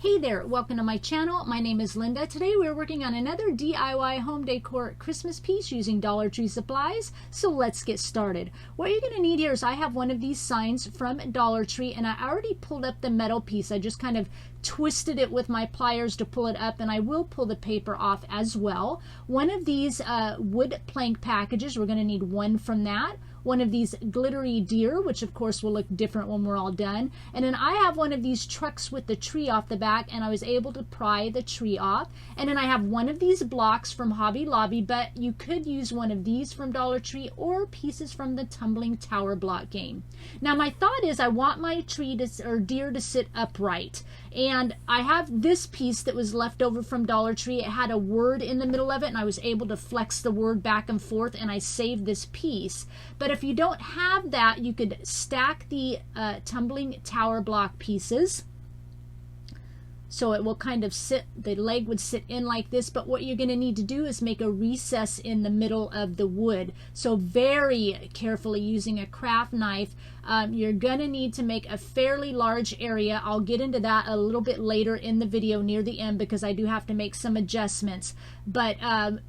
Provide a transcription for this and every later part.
Hey there, welcome to my channel. My name is Linda. Today we're working on another DIY home decor Christmas piece using Dollar Tree supplies. So let's get started. What you're going to need here is I have one of these signs from Dollar Tree and I already pulled up the metal piece. I just kind of twisted it with my pliers to pull it up, and I will pull the paper off as well. One of these wood plank packages, we're going to need one from that. One of these glittery deer, which of course will look different when we're all done. And then I have one of these trucks with the tree off the back, and I was able to pry the tree off. And then I have one of these blocks from Hobby Lobby, but you could use one of these from Dollar Tree or pieces from the tumbling tower block game. Now my thought is I want my tree or deer to sit upright. And I have this piece that was left over from Dollar Tree. It had a word in the middle of it, and I was able to flex the word back and forth, and I saved this piece. But if you don't have that, you could stack the tumbling tower block pieces. So it will kind of sit, the leg would sit in like this, but what you're going to need to do is make a recess in the middle of the wood. So very carefully using a craft knife, you're going to need to make a fairly large area. I'll get into that a little bit later in the video near the end because I do have to make some adjustments. But,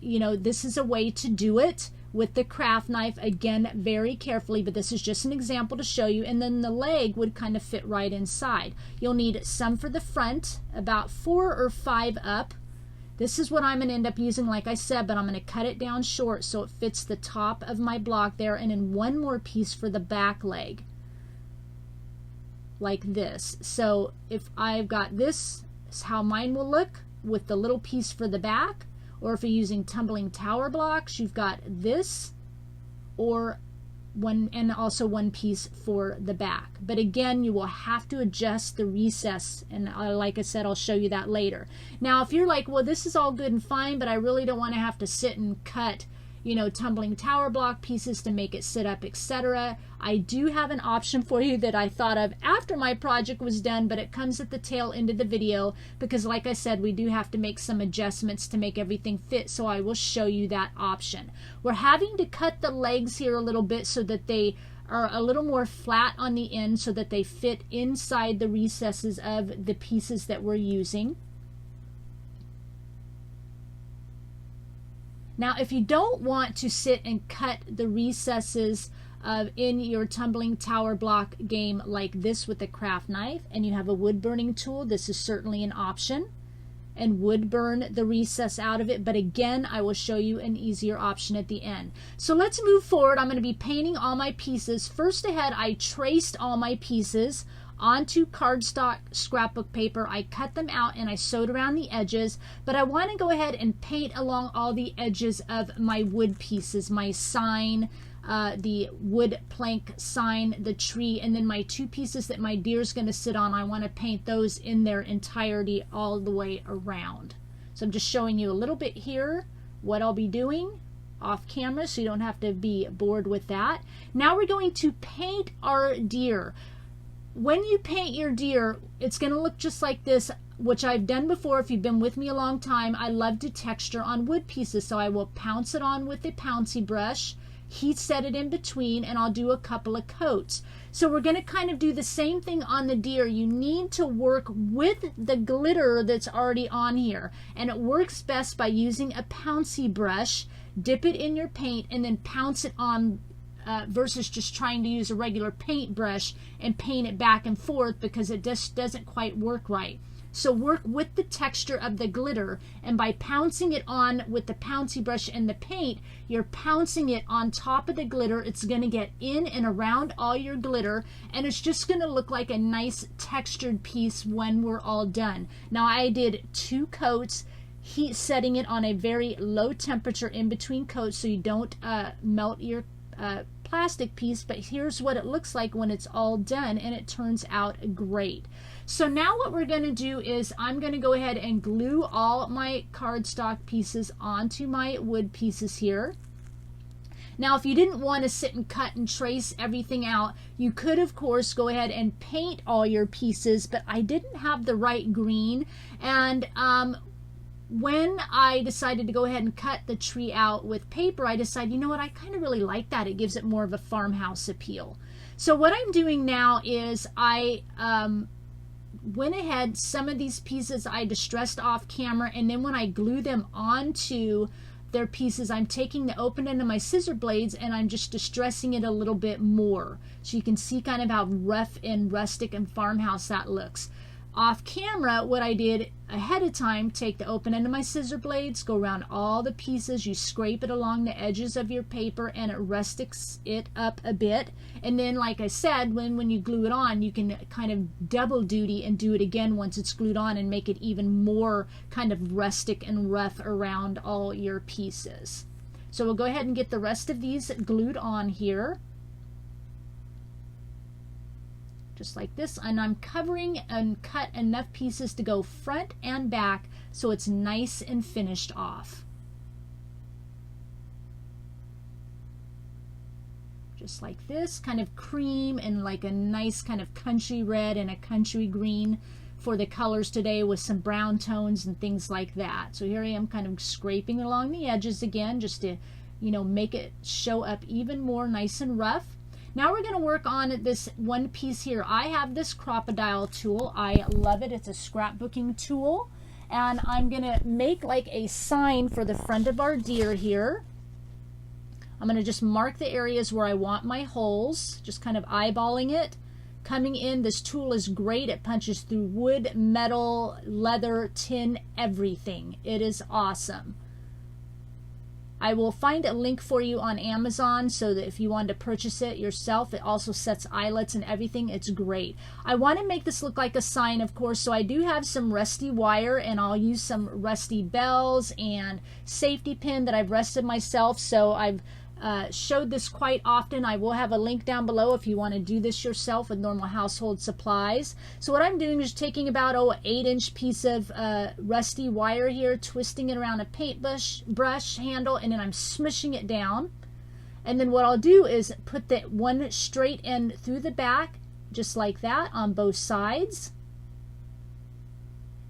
you know, this is a way to do it with the craft knife, again very carefully, but this is just an example to show you. And then the leg would kind of fit right inside. You'll need some for the front, about 4 or 5 up. This is what I'm going to end up using, like I said, but I'm going to cut it down short so it fits the top of my block there, and then one more piece for the back leg like this. So if I've got this, is how mine will look with the little piece for the back. Or if you're using tumbling tower blocks, you've got this, or one, and also one piece for the back. But again, you will have to adjust the recess, and like I said, I'll show you that later. Now, if you're like, well, this is all good and fine, but I really don't want to have to sit and cut, you know, tumbling tower block pieces to make it sit up, etc. I do have an option for you that I thought of after my project was done, but it comes at the tail end of the video because, like I said, we do have to make some adjustments to make everything fit, so I will show you that option. We're having to cut the legs here a little bit so that they are a little more flat on the end so that they fit inside the recesses of the pieces that we're using. Now, if you don't want to sit and cut the recesses in your tumbling tower block game like this with a craft knife, and you have a wood burning tool, this is certainly an option, and would burn the recess out of it. But again, I will show you an easier option at the end. So let's move forward. I'm going to be painting all my pieces. First ahead, I traced all my pieces onto cardstock scrapbook paper. I cut them out and I sewed around the edges, but I want to go ahead and paint along all the edges of my wood pieces, my sign, the wood plank sign, the tree, and then my 2 pieces that my deer's going to sit on. I want to paint those in their entirety all the way around. So I'm just showing you a little bit here what I'll be doing off camera so you don't have to be bored with that. Now we're going to paint our deer. When you paint your deer, it's going to look just like this, which I've done before. If you've been with me a long time, I love to texture on wood pieces, so I will pounce it on with a pouncy brush, heat set it in between, and I'll do a couple of coats. So we're going to kind of do the same thing on the deer. You need to work with the glitter that's already on here, and it works best by using a pouncy brush. Dip it in your paint and then pounce it on versus just trying to use a regular paintbrush and paint it back and forth, because it just doesn't quite work right. So work with the texture of the glitter, and by pouncing it on with the pouncy brush and the paint, you're pouncing it on top of the glitter. It's going to get in and around all your glitter, and it's just going to look like a nice textured piece when we're all done. Now I did 2 coats, heat setting it on a very low temperature in between coats so you don't melt your plastic piece, but here's what it looks like when it's all done, and it turns out great. So now what we're going to do is I'm going to go ahead and glue all my cardstock pieces onto my wood pieces here. Now, if you didn't want to sit and cut and trace everything out, you could, of course, go ahead and paint all your pieces, but I didn't have the right green, and when I decided to go ahead and cut the tree out with paper, I decided, you know what, I kind of really like that. It gives it more of a farmhouse appeal. So what I'm doing now is I went ahead, some of these pieces I distressed off camera, and then when I glue them onto their pieces, I'm taking the open end of my scissor blades and I'm just distressing it a little bit more. So you can see kind of how rough and rustic and farmhouse that looks. Off camera, what I did ahead of time, take the open end of my scissor blades, go around all the pieces, you scrape it along the edges of your paper and it rustics it up a bit. And then, like I said, when you glue it on, you can kind of double duty and do it again once it's glued on and make it even more kind of rustic and rough around all your pieces. So we'll go ahead and get the rest of these glued on here. Just like this, and I'm covering and cut enough pieces to go front and back so it's nice and finished off. Just like this, kind of cream and like a nice kind of country red and a country green for the colors today with some brown tones and things like that. So here I am kind of scraping along the edges again just to, you know, make it show up even more nice and rough. Now we're going to work on this one piece here. I have this crocodile tool. I love it. It's a scrapbooking tool. And I'm going to make like a sign for the front of our deer here. I'm going to just mark the areas where I want my holes, just kind of eyeballing it. Coming in, this tool is great. It punches through wood, metal, leather, tin, everything. It is awesome. I will find a link for you on Amazon so that if you want to purchase it yourself, it also sets eyelets and everything. It's great. I want to make this look like a sign, of course, so I do have some rusty wire and I'll use some rusty bells and safety pin that I've rusted myself. So I've showed this quite often. I will have a link down below if you want to do this yourself with normal household supplies. So what I'm doing is taking about an 8-inch piece of rusty wire here, twisting it around a paintbrush handle, and then I'm smushing it down. And then what I'll do is put the one straight end through the back, just like that, on both sides.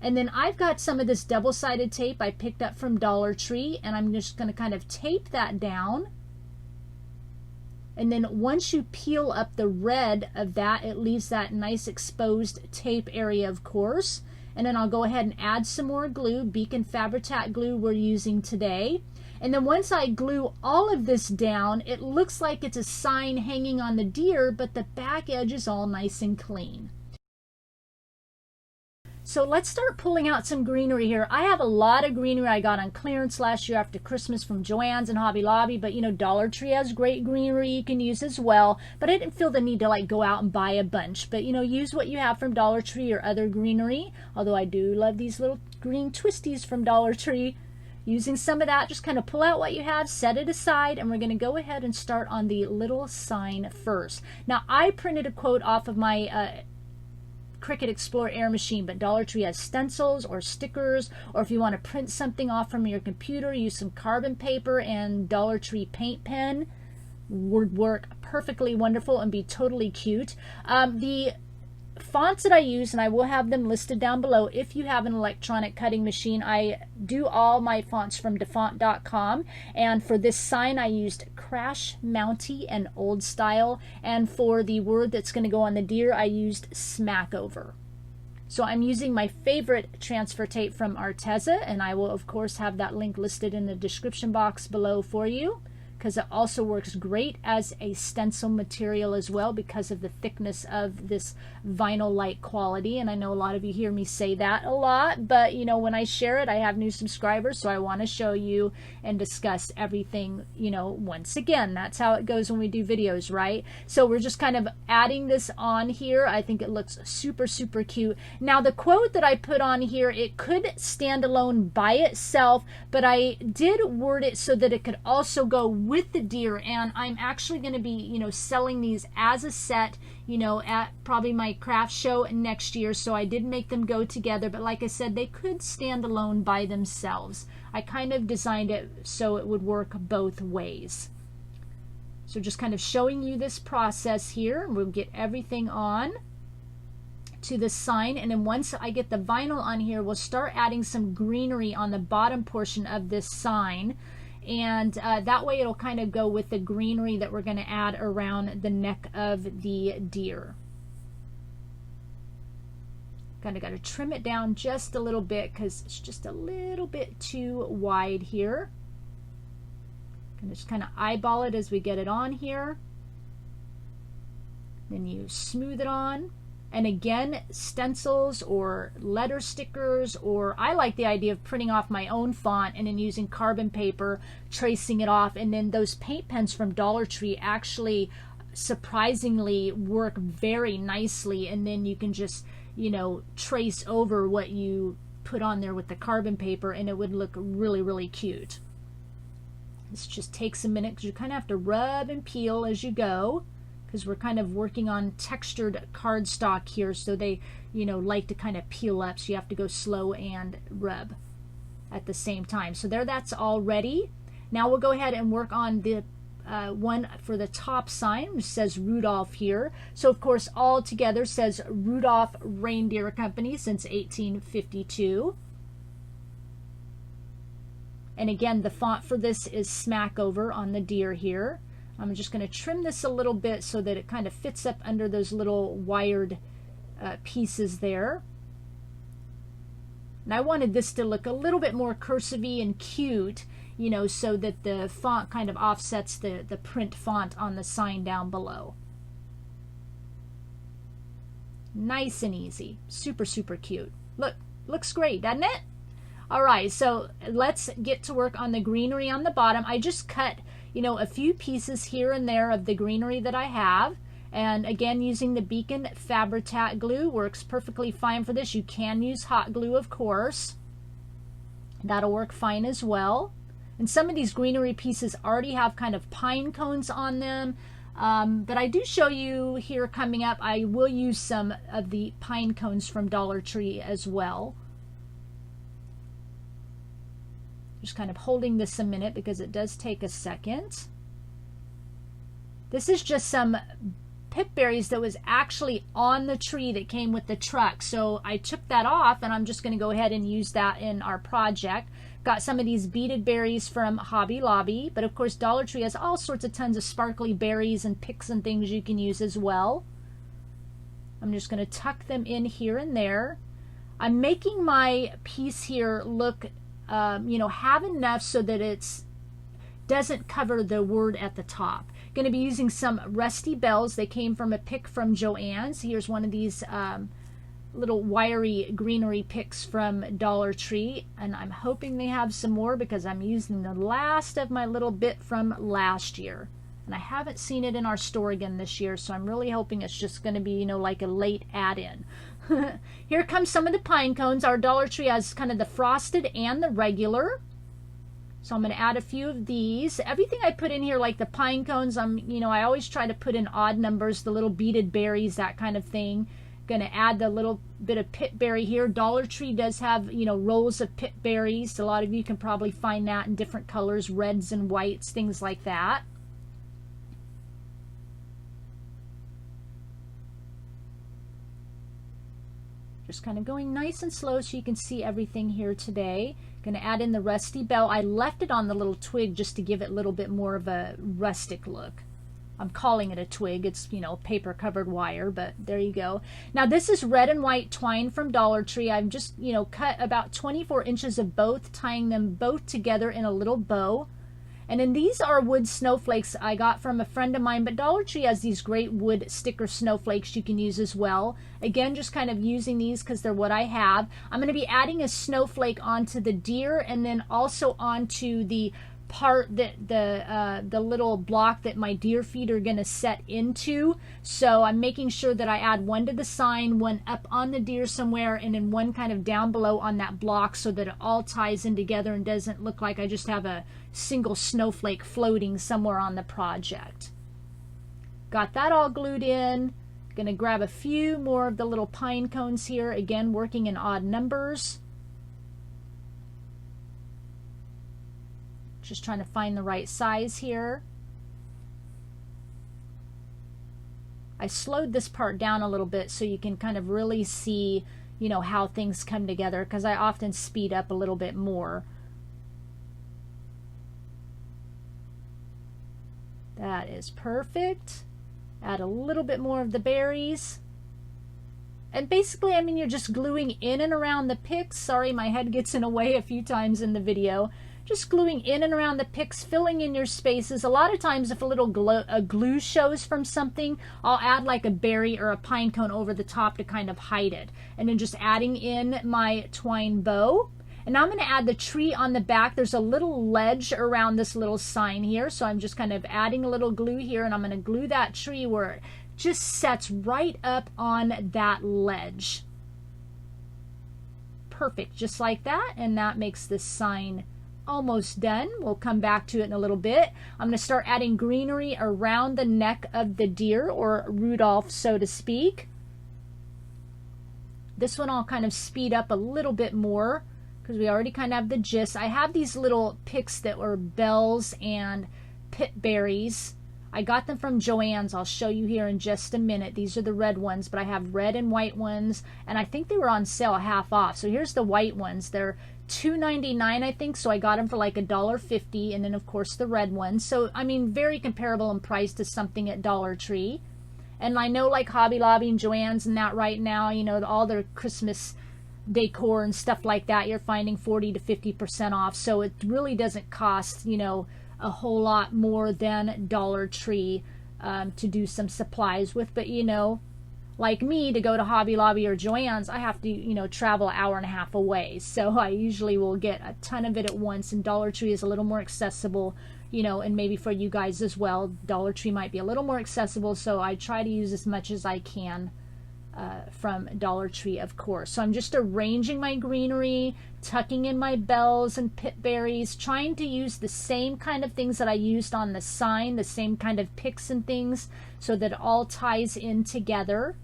And then I've got some of this double-sided tape I picked up from Dollar Tree, and I'm just going to kind of tape that down. And then once you peel up the red of that, it leaves that nice exposed tape area, of course. And then I'll go ahead and add some more glue, Beacon Fabri-Tac glue we're using today. And then once I glue all of this down, it looks like it's a sign hanging on the deer, but the back edge is all nice and clean. So let's start pulling out some greenery here. I have a lot of greenery I got on clearance last year after Christmas from Joann's and Hobby Lobby, but you know, Dollar Tree has great greenery you can use as well, but I didn't feel the need to like go out and buy a bunch. But you know, use what you have from Dollar Tree or other greenery, although I do love these little green twisties from Dollar Tree. Using some of that, just kind of pull out what you have, set it aside, and we're going to go ahead and start on the little sign first. Now, I printed a quote off of my Cricut Explorer Air machine, but Dollar Tree has stencils or stickers, or if you want to print something off from your computer, use some carbon paper and Dollar Tree paint pen. Would work perfectly wonderful and be totally cute. The fonts that I use, and I will have them listed down below if you have an electronic cutting machine. I do all my fonts from defont.com, and for this sign I used Crash, Mounty, and Old Style, and for the word that's going to go on the deer I used Smackover. So I'm using my favorite transfer tape from Arteza, and I will of course have that link listed in the description box below for you, because it also works great as a stencil material as well because of the thickness of this vinyl-like quality. And I know a lot of you hear me say that a lot, but you know, when I share it, I have new subscribers, so I want to show you and discuss everything, you know, once again. That's how it goes when we do videos, right? So we're just kind of adding this on here. I think it looks super, super cute. Now, the quote that I put on here, it could stand alone by itself, but I did word it so that it could also go with the deer, and I'm actually going to be, you know, selling these as a set, you know, at probably my craft show next year. So I did make them go together, but like I said, they could stand alone by themselves. I kind of designed it so it would work both ways. So just kind of showing you this process here. We'll get everything on to the sign, and then once I get the vinyl on here, we'll start adding some greenery on the bottom portion of this sign. And that way it'll kind of go with the greenery that we're going to add around the neck of the deer. Kind of got to trim it down just a little bit because it's just a little bit too wide here. And just kind of eyeball it as we get it on here. Then you smooth it on. And again, stencils or letter stickers, or I like the idea of printing off my own font and then using carbon paper, tracing it off. And then those paint pens from Dollar Tree actually surprisingly work very nicely. And then you can just, you know, trace over what you put on there with the carbon paper and it would look really, really cute. This just takes a minute because you kind of have to rub and peel as you go, because we're kind of working on textured cardstock here, so they, you know, like to kind of peel up, so you have to go slow and rub at the same time. So there, that's all ready. Now we'll go ahead and work on the one for the top sign, which says Rudolph here. So of course all together says Rudolph Reindeer Company since 1852. And again, the font for this is Smackover on the deer here. I'm just going to trim this a little bit so that it kind of fits up under those little wired pieces there. And I wanted this to look a little bit more cursive-y and cute, you know, so that the font kind of offsets the print font on the sign down below. Nice and easy. Super, super cute. Look, looks great, doesn't it? All right, so let's get to work on the greenery on the bottom. I just cut, you know, a few pieces here and there of the greenery that I have. And again, using the Beacon Fabri-Tac glue works perfectly fine for this. You can use hot glue, of course. That'll work fine as well. And some of these greenery pieces already have kind of pine cones on them. But I do show you here coming up, I will use some of the pine cones from Dollar Tree as well. Just kind of holding this a minute because it does take a second. This is just some pipberries that was actually on the tree that came with the truck. So I took that off and I'm just going to go ahead and use that in our project. Got some of these beaded berries from Hobby Lobby, but of course Dollar Tree has all sorts of tons of sparkly berries and picks and things you can use as well. I'm just going to tuck them in here and there. I'm making my piece here look you know, have enough so that it's doesn't cover the word at the top. Going to be using some rusty bells. They came from a pick from Joann's. Here's one of these little wiry greenery picks from Dollar Tree, and I'm hoping they have some more because I'm using the last of my little bit from last year, and I haven't seen it in our store again this year, so I'm really hoping it's just going to be, you know, like a late add-in. Here comes some of the pine cones. Our Dollar Tree has kind of the frosted and the regular. So I'm going to add a few of these. Everything I put in here, like the pine cones, you know, I always try to put in odd numbers, the little beaded berries, that kind of thing. Going to add the little bit of pit berry here. Dollar Tree does have, you know, rolls of pit berries. A lot of you can probably find that in different colors, reds and whites, things like that. Just kind of going nice and slow so you can see everything here today. Going to add in the rusty bell. I left it on the little twig just to give it a little bit more of a rustic look. I'm calling it a twig. It's, you know, paper covered wire, but there you go. Now this is red and white twine from Dollar Tree. I've just, you know, cut about 24 inches of both, tying them both together in a little bow. And then these are wood snowflakes I got from a friend of mine, but Dollar Tree has these great wood sticker snowflakes you can use as well. Again, just kind of using these because they're what I have. I'm going to be adding a snowflake onto the deer and then also onto the part that the little block that my deer feet are going to set into. So I'm making sure that I add one to the sign, one up on the deer somewhere, and then one kind of down below on that block so that it all ties in together and doesn't look like I just have a single snowflake floating somewhere on the project. Got that all glued in. Gonna grab a few more of the little pine cones here, again working in odd numbers. Just trying to find the right size here. I slowed this part down a little bit so you can kind of really see, you know, how things come together, because I often speed up a little bit more. That is perfect. Add a little bit more of the berries. And basically, I mean, you're just gluing in and around the picks. Sorry, my head gets in the way a few times in the video. Just gluing in and around the picks, filling in your spaces. A lot of times, if a glue shows from something, I'll add like a berry or a pine cone over the top to kind of hide it. And then just adding in my twine bow. And now I'm going to add the tree on the back. There's a little ledge around this little sign here. So I'm just kind of adding a little glue here, and I'm going to glue that tree where it just sets right up on that ledge. Perfect, just like that. And that makes this sign almost done. We'll come back to it in a little bit. I'm going to start adding greenery around the neck of the deer, or Rudolph, so to speak. This one I'll kind of speed up a little bit more, because we already kind of have the gist. I have these little picks that were bells and pit berries. I got them from Joann's. I'll show you here in just a minute. These are the red ones, but I have red and white ones, and I think they were on sale half off. So here's the white ones. They're $2.99, I think, so I got them for like $1.50, and then of course the red ones. So I mean, very comparable in price to something at Dollar Tree. And I know like Hobby Lobby and Joann's and that right now, you know, all their Christmas decor and stuff like that, you're finding 40 to 50% off. So it really doesn't cost, you know, a whole lot more than Dollar Tree to do some supplies with. But you know, like me, to go to Hobby Lobby or Joann's, I have to, you know, travel an hour and a half away. So I usually will get a ton of it at once, and Dollar Tree is a little more accessible, you know, and maybe for you guys as well, Dollar Tree might be a little more accessible. So I try to use as much as I can from Dollar Tree, of course. So I'm just arranging my greenery, tucking in my bells and pit berries, trying to use the same kind of things that I used on the sign, the same kind of picks and things, so that it all ties in together.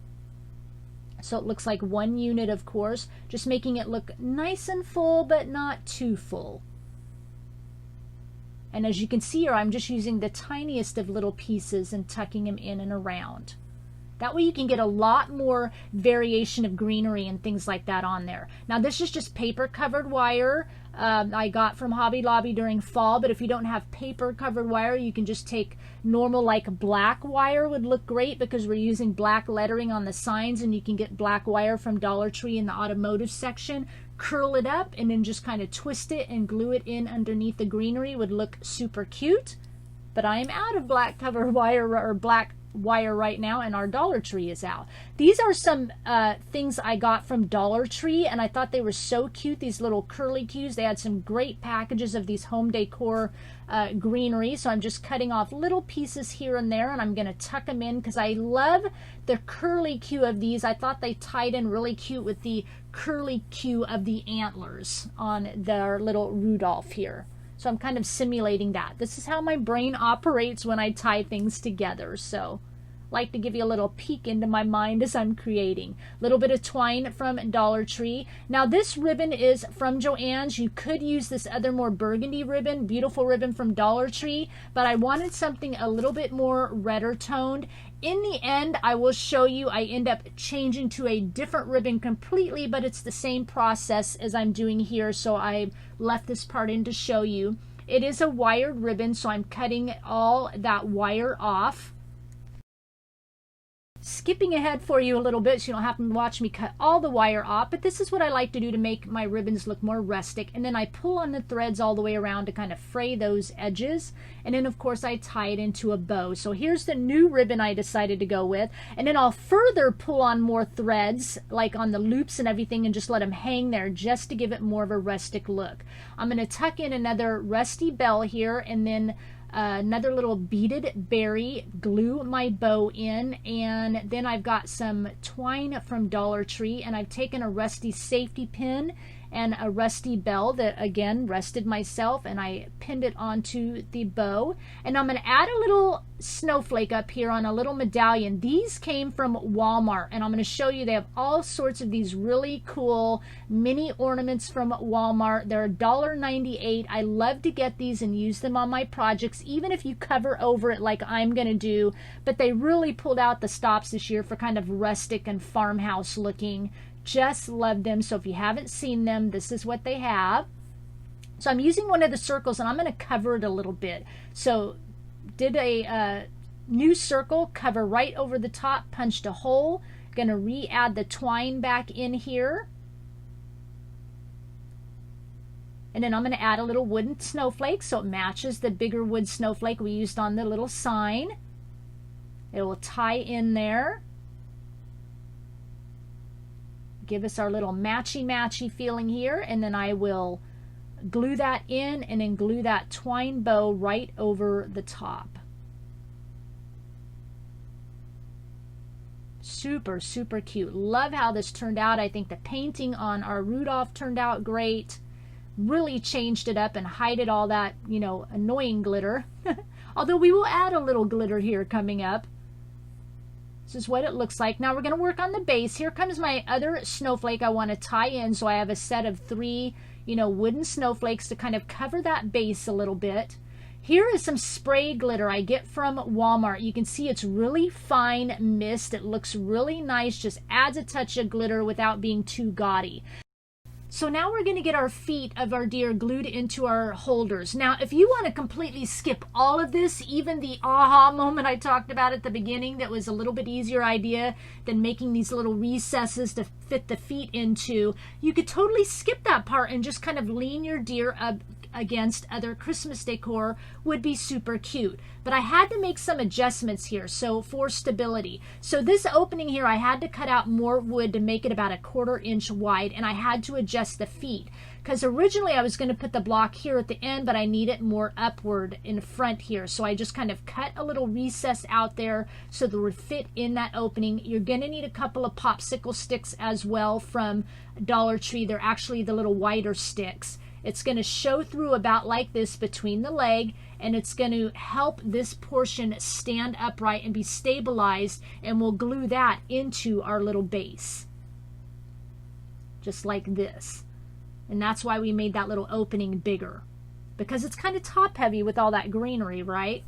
So it looks like one unit, of course, just making it look nice and full, but not too full. And as you can see here, I'm just using the tiniest of little pieces and tucking them in and around. That way you can get a lot more variation of greenery and things like that on there. Now this is just paper covered wire I got from Hobby Lobby during fall, but if you don't have paper covered wire, you can just take normal like black wire would look great, because we're using black lettering on the signs, and you can get black wire from Dollar Tree in the automotive section. Curl it up and then just kind of twist it and glue it in underneath the greenery. Would look super cute. But I am out of black covered wire, or black wire right now, and our Dollar Tree is out. These are some things I got from Dollar Tree, and I thought they were so cute, these little curly cues. They had some great packages of these home decor greenery, so I'm just cutting off little pieces here and there, and I'm going to tuck them in because I love the curly cue of these. I thought they tied in really cute with the curly cue of the antlers on their little Rudolph here. So I'm kind of simulating that. This is how my brain operates when I tie things together. So I like to give you a little peek into my mind as I'm creating. A little bit of twine from Dollar Tree. Now this ribbon is from Joann's. You could use this other more burgundy ribbon, beautiful ribbon from Dollar Tree, but I wanted something a little bit more redder toned. In the end, I will show you, I end up changing to a different ribbon completely, but it's the same process as I'm doing here, so I left this part in to show you. It is a wired ribbon, so I'm cutting all that wire off. Skipping ahead for you a little bit so you don't have to watch me cut all the wire off, but this is what I like to do to make my ribbons look more rustic. And then I pull on the threads all the way around to kind of fray those edges, and then of course I tie it into a bow. So here's the new ribbon I decided to go with, and then I'll further pull on more threads like on the loops and everything, and just let them hang there just to give it more of a rustic look. I'm going to tuck in another rusty bell here, and then another little beaded berry, glue my bow in, and then I've got some twine from Dollar Tree, and I've taken a rusty safety pin and a rusty bell that again rested myself, and I pinned it onto the bow. And I'm going to add a little snowflake up here on a little medallion. These came from Walmart, and I'm going to show you they have all sorts of these really cool mini ornaments from Walmart. They're $1.98. I love to get these and use them on my projects, even if you cover over it like I'm going to do. But they really pulled out the stops this year for kind of rustic and farmhouse looking. Just love them. So if you haven't seen them, this is what they have. So I'm using one of the circles, and I'm going to cover it a little bit. So did a new circle, cover right over the top, punched a hole, Gonna re-add the twine back in here. And then I'm going to add a little wooden snowflake so it matches the bigger wood snowflake we used on the little sign. It will tie in there. Give us our little matchy-matchy feeling here, and then I will glue that in and then glue that twine bow right over the top. Super, super cute. Love how this turned out. I think the painting on our Rudolph turned out great. Really changed it up and hided all that, you know, annoying glitter. Although we will add a little glitter here coming up. This is what it looks like. Now we're going to work on the base. Here comes my other snowflake I want to tie in. So I have a set of 3, you know, wooden snowflakes to kind of cover that base a little bit. Here is some spray glitter I get from Walmart. You can see it's really fine mist. It looks really nice. Just adds a touch of glitter without being too gaudy. So now we're going to get our feet of our deer glued into our holders. Now, if you want to completely skip all of this, even the aha moment I talked about at the beginning that was a little bit easier idea than making these little recesses to fit the feet into, you could totally skip that part and just kind of lean your deer up against other Christmas decor. Would be super cute. But I had to make some adjustments here, so for stability. So this opening here, I had to cut out more wood to make it about 1/4 inch wide, and I had to adjust the feet. Because originally I was going to put the block here at the end, but I need it more upward in front here. So I just kind of cut a little recess out there so that it would fit in that opening. You're going to need a couple of popsicle sticks as well from Dollar Tree. They're actually the little wider sticks. It's going to show through about like this between the leg, and it's going to help this portion stand upright and be stabilized, and we'll glue that into our little base. Just like this. And that's why we made that little opening bigger, because it's kind of top heavy with all that greenery, right?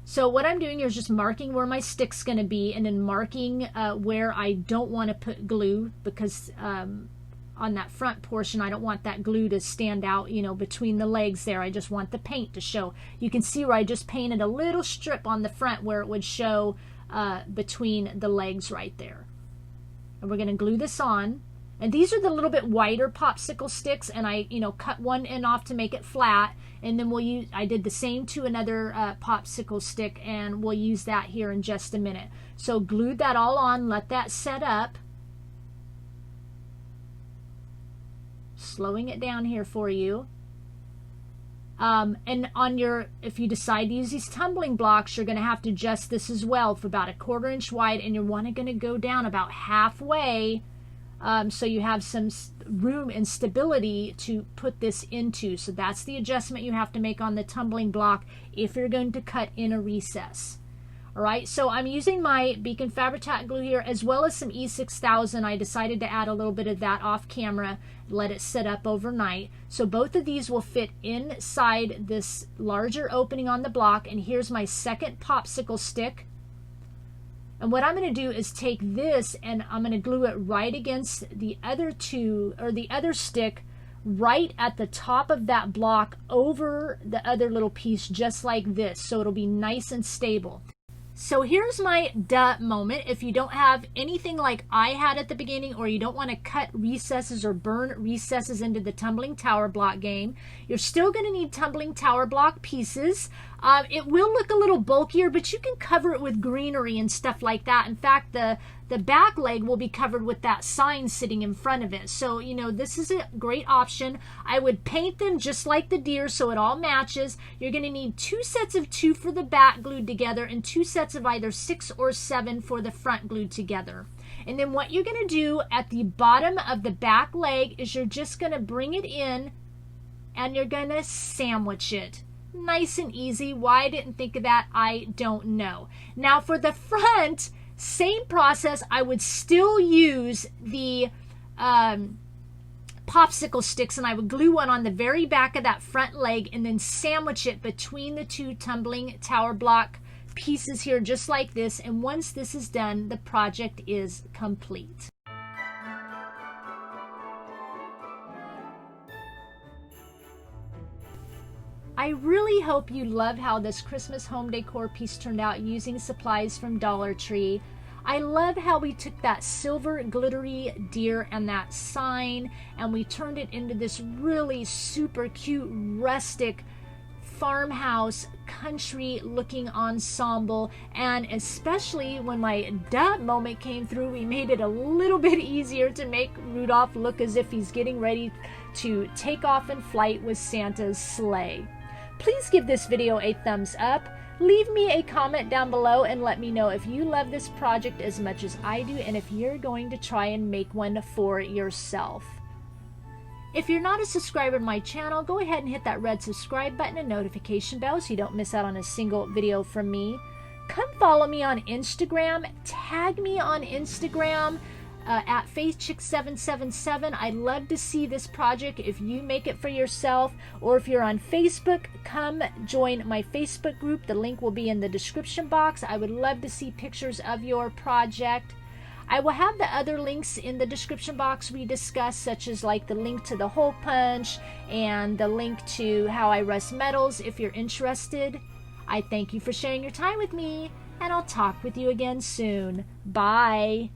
So what I'm doing here is just marking where my stick's going to be, and then marking where I don't want to put glue, because on that front portion I don't want that glue to stand out, you know, between the legs there. I just want the paint to show. You can see where I just painted a little strip on the front where it would show between the legs right there. And we're going to glue this on. And these are the little bit wider popsicle sticks, and I, you know, cut one end off to make it flat, and then we'll use, I did the same to another popsicle stick, and we'll use that here in just a minute. So glued that all on, let that set up. Slowing it down here for you. And on your, if you decide to use these tumbling blocks, you're going to have to adjust this as well for about 1/4 inch wide, and you're going to go down about halfway. So you have some room and stability to put this into. So that's the adjustment you have to make on the tumbling block if you're going to cut in a recess. All right, so I'm using my Beacon Fabri-Tac glue here, as well as some E6000. I decided to add a little bit of that off camera, let it set up overnight. So both of these will fit inside this larger opening on the block. And here's my second popsicle stick. And what I'm going to do is take this and I'm going to glue it right against the other two, or the other stick, right at the top of that block over the other little piece, just like this. So it'll be nice and stable. So here's my duh moment. If you don't have anything like I had at the beginning, or you don't want to cut recesses or burn recesses into the tumbling tower block game, you're still going to need tumbling tower block pieces. It will look a little bulkier, but you can cover it with greenery and stuff like that. In fact, the back leg will be covered with that sign sitting in front of it. So, you know, this is a great option. I would paint them just like the deer so it all matches. You're going to need 2 sets of 2 for the back glued together, and 2 sets of either 6 or 7 for the front glued together. And then what you're going to do at the bottom of the back leg is you're just going to bring it in and you're going to sandwich it. Nice and easy. Why I didn't think of that, I don't know. Now for the front, same process. I would still use the popsicle sticks, and I would glue one on the very back of that front leg and then sandwich it between the 2 tumbling tower block pieces here, just like this. And once this is done, the project is complete. I really hope you love how this Christmas home decor piece turned out using supplies from Dollar Tree. I love how we took that silver glittery deer and that sign and we turned it into this really super cute rustic farmhouse country looking ensemble. And especially when my duh moment came through, we made it a little bit easier to make Rudolph look as if he's getting ready to take off in flight with Santa's sleigh. Please give this video a thumbs up. Leave me a comment down below and let me know if you love this project as much as I do and if you're going to try and make one for yourself. If you're not a subscriber to my channel, go ahead and hit that red subscribe button and notification bell so you don't miss out on a single video from me. Come follow me on Instagram. Tag me on Instagram at faithchick777. I'd love to see this project if you make it for yourself, or if you're on Facebook, come join my Facebook group. The link will be in the description box. I would love to see pictures of your project. I will have the other links in the description box we discussed, such as like the link to the hole punch and the link to how I rust metals if you're interested. I thank you for sharing your time with me, and I'll talk with you again soon. Bye.